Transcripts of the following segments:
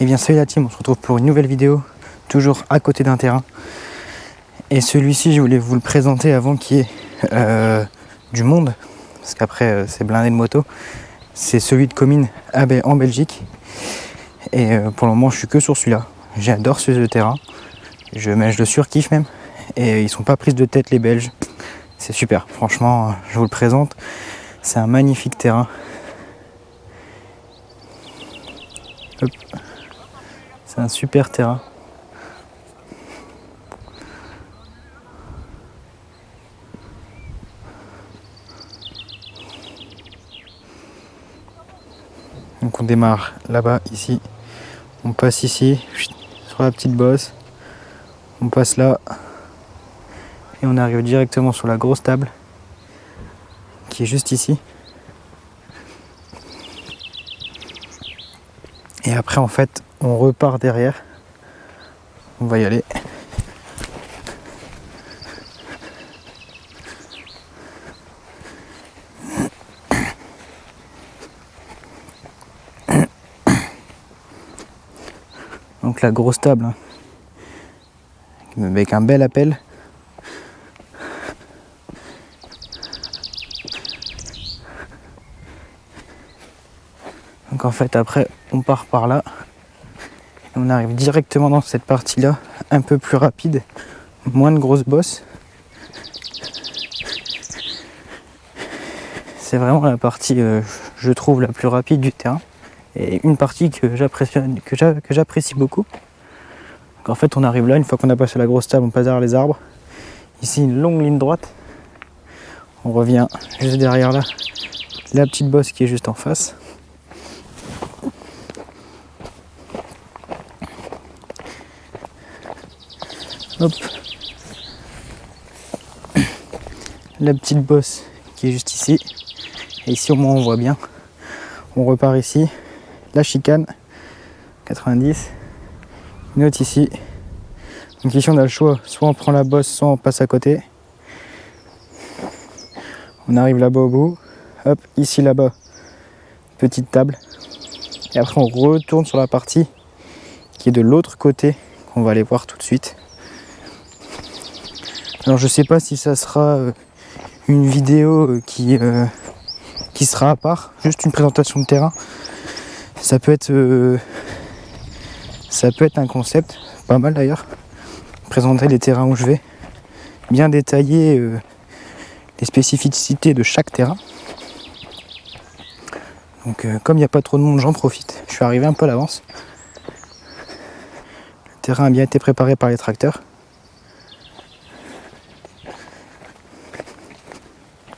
Et bien salut la team, on se retrouve pour une nouvelle vidéo, toujours à côté d'un terrain. Et celui-ci, je voulais vous le présenter avant qu'il y ait du monde, parce qu'après c'est blindé de motos. C'est celui de Comines en Belgique. Et pour le moment, je suis que sur celui-là. J'adore ce terrain, je le surkiffe même. Et ils sont pas prises de tête les Belges. C'est super, franchement, je vous le présente. C'est un magnifique terrain. Hop. C'est un super terrain. Donc on démarre là-bas, ici. On passe ici, sur la petite bosse. On passe là. Et on arrive directement sur la grosse table. Qui est juste ici. Et après, en fait, on repart derrière. On va y aller. Donc la grosse table, hein, avec un bel appel. Donc en fait après on part par là et on arrive directement dans cette partie là, un peu plus rapide, moins de grosses bosses. C'est vraiment la partie je trouve la plus rapide du terrain et une partie que j'apprécie beaucoup. Donc en fait on arrive là, une fois qu'on a passé la grosse table, on passe derrière les arbres. Ici une longue ligne droite. On revient juste derrière là, la petite bosse qui est juste en face. Hop. La petite bosse qui est juste ici. Et ici au moins on voit bien. On repart ici. La chicane 90. Une autre ici. Donc ici on a le choix. Soit on prend la bosse, soit on passe à côté. On arrive là-bas au bout. Hop, ici là-bas. Petite table. Et après on retourne sur la partie qui est de l'autre côté. Qu'on va aller voir tout de suite. Alors je sais pas si ça sera une vidéo qui sera à part, juste une présentation de terrain. Ça peut être un concept, pas mal d'ailleurs. Présenter les terrains où je vais, bien détailler les spécificités de chaque terrain. Donc comme il n'y a pas trop de monde, j'en profite. Je suis arrivé un peu à l'avance. Le terrain a bien été préparé par les tracteurs.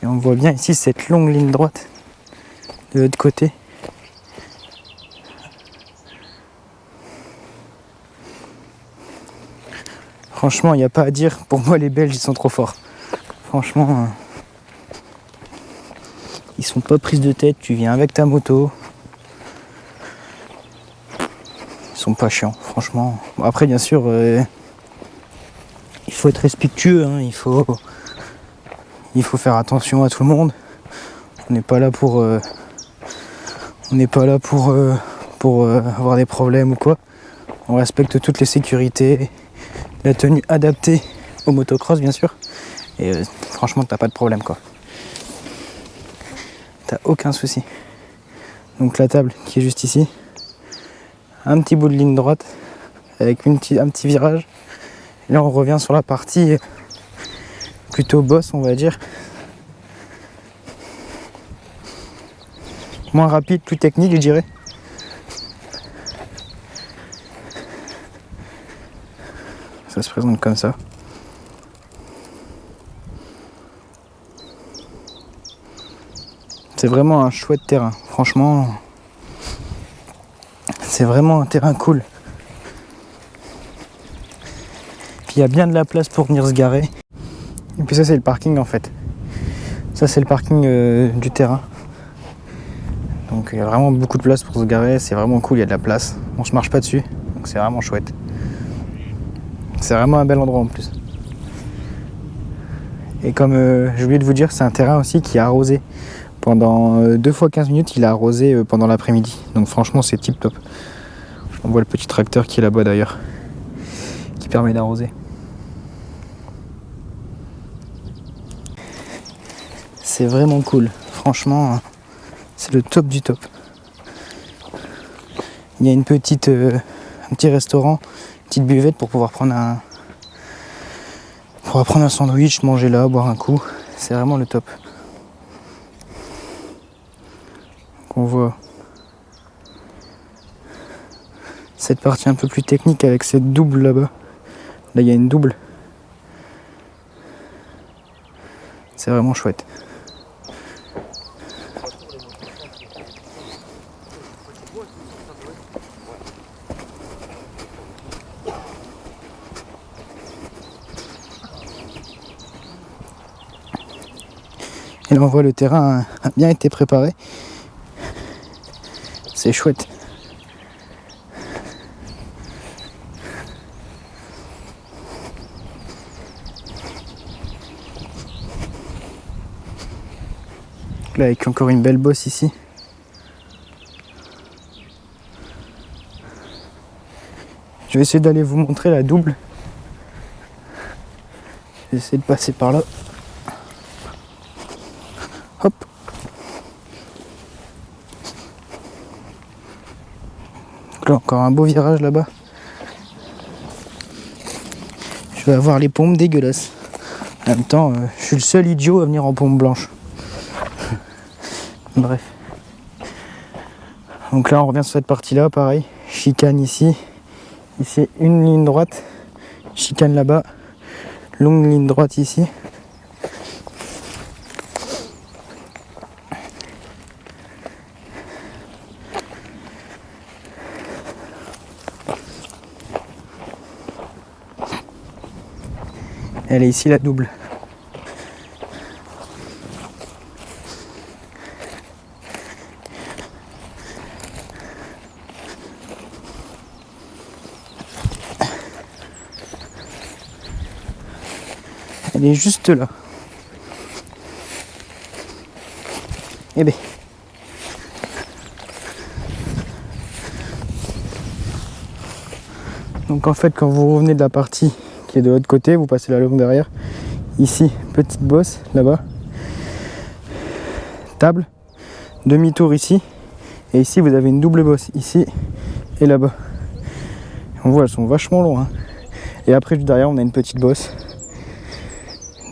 Et on voit bien ici cette longue ligne droite de l'autre côté. Franchement, il n'y a pas à dire. Pour moi, les Belges, ils sont trop forts. Franchement, ils sont pas prises de tête. Tu viens avec ta moto. Ils sont pas chiants, franchement. Bon, après, bien sûr, il faut être respectueux. Hein, il faut faire attention à tout le monde. On n'est pas là pour avoir des problèmes ou quoi. On respecte toutes les sécurités, la tenue adaptée au motocross bien sûr. Et franchement t'as pas de problème quoi. T'as aucun souci. Donc la table qui est juste ici. Un petit bout de ligne droite avec un petit virage. Et là on revient sur la partie plutôt boss on va dire. Moins rapide, plus technique je dirais. Ça se présente comme ça. C'est vraiment un chouette terrain. Franchement, c'est vraiment un terrain cool. Puis il y a bien de la place pour venir se garer. Et puis ça c'est le parking en fait. Ça c'est le parking du terrain. Donc il y a vraiment beaucoup de place pour se garer, c'est vraiment cool, il y a de la place. On se marche pas dessus, donc c'est vraiment chouette. C'est vraiment un bel endroit en plus. Et comme j'ai oublié de vous dire, c'est un terrain aussi qui est arrosé. Pendant 2 fois 15 minutes, il a arrosé pendant l'après-midi. Donc franchement c'est tip top. On voit le petit tracteur qui est là-bas d'ailleurs, qui permet d'arroser. C'est vraiment cool, franchement, c'est le top du top. Il y a un petit restaurant, une petite buvette pour pouvoir prendre un sandwich, manger là, boire un coup. C'est vraiment le top. Donc on voit cette partie un peu plus technique avec cette double là-bas. Là il y a une double. C'est vraiment chouette. Et là on voit le terrain a bien été préparé. C'est chouette. Là avec encore une belle bosse ici. Je vais essayer d'aller vous montrer la double. Je vais essayer de passer par là. Hop. Donc là encore un beau virage là-bas. Je vais avoir les pompes dégueulasses. En même temps, je suis le seul idiot à venir en pompe blanche. Bref. Donc là on revient sur cette partie là, pareil. Chicane ici. Ici une ligne droite. Chicane là-bas. Longue ligne droite ici. Elle est ici la double. Elle est juste là. Eh bien. Donc en fait quand vous revenez de la partie qui est de l'autre côté, vous passez la longue derrière. Ici, petite bosse, là-bas. Table. Demi-tour ici. Et ici, vous avez une double bosse, ici et là-bas. On voit, elles sont vachement longues. Hein. Et après, juste derrière, on a une petite bosse.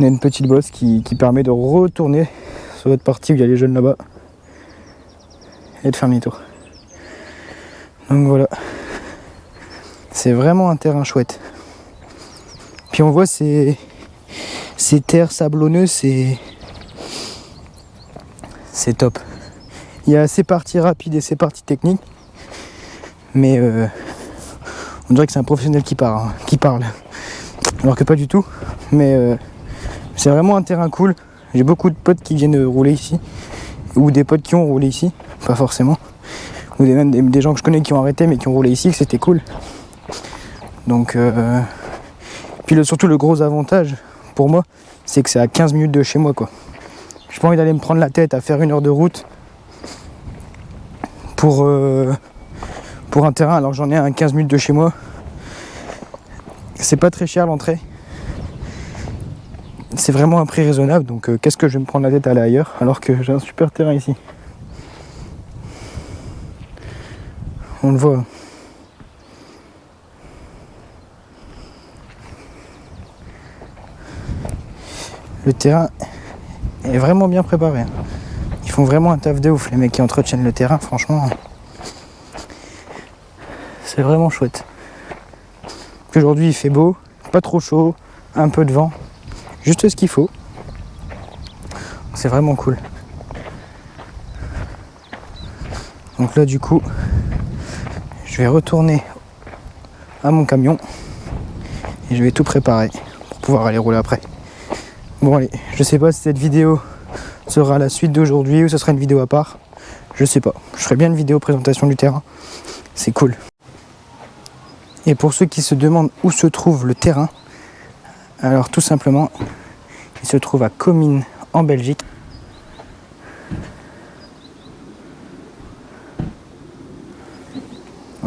On a une petite bosse qui permet de retourner sur l'autre partie où il y a les jeunes là-bas. Et de faire demi-tour. Donc voilà. C'est vraiment un terrain chouette. Puis on voit ces terres sablonneuses, c'est top. Il y a ces parties rapides et ces parties techniques, mais on dirait que c'est un professionnel qui parle, alors que pas du tout. Mais c'est vraiment un terrain cool. J'ai beaucoup de potes qui viennent rouler ici, ou des potes qui ont roulé ici, pas forcément, ou même des gens que je connais qui ont arrêté mais qui ont roulé ici, que c'était cool. Donc puis surtout le gros avantage pour moi, c'est que c'est à 15 minutes de chez moi quoi. J'ai pas envie d'aller me prendre la tête à faire 1 heure de route pour un terrain alors j'en ai un à 15 minutes de chez moi. C'est pas très cher l'entrée. C'est vraiment un prix raisonnable, donc qu'est-ce que je vais me prendre la tête à aller ailleurs alors que j'ai un super terrain ici. On le voit. Le terrain est vraiment bien préparé. Ils font vraiment un taf de ouf, les mecs qui entretiennent le terrain, franchement. C'est vraiment chouette. Aujourd'hui il fait beau, pas trop chaud, un peu de vent, juste ce qu'il faut. C'est vraiment cool. Donc là du coup, je vais retourner à mon camion et je vais tout préparer pour pouvoir aller rouler après. Bon allez, je sais pas si cette vidéo sera la suite d'aujourd'hui ou ce sera une vidéo à part. Je sais pas. Je ferai bien une vidéo présentation du terrain. C'est cool. Et pour ceux qui se demandent où se trouve le terrain, alors tout simplement, il se trouve à Comines en Belgique.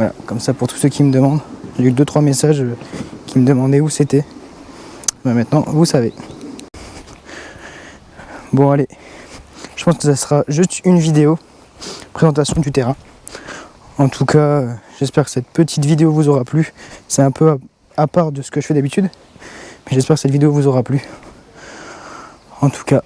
Voilà, comme ça pour tous ceux qui me demandent. J'ai eu 2-3 messages qui me demandaient où c'était. Bah, maintenant, vous savez. Bon, allez. Je pense que ça sera juste une vidéo. Présentation du terrain. En tout cas, j'espère que cette petite vidéo vous aura plu. C'est un peu à part de ce que je fais d'habitude. Mais j'espère que cette vidéo vous aura plu. En tout cas,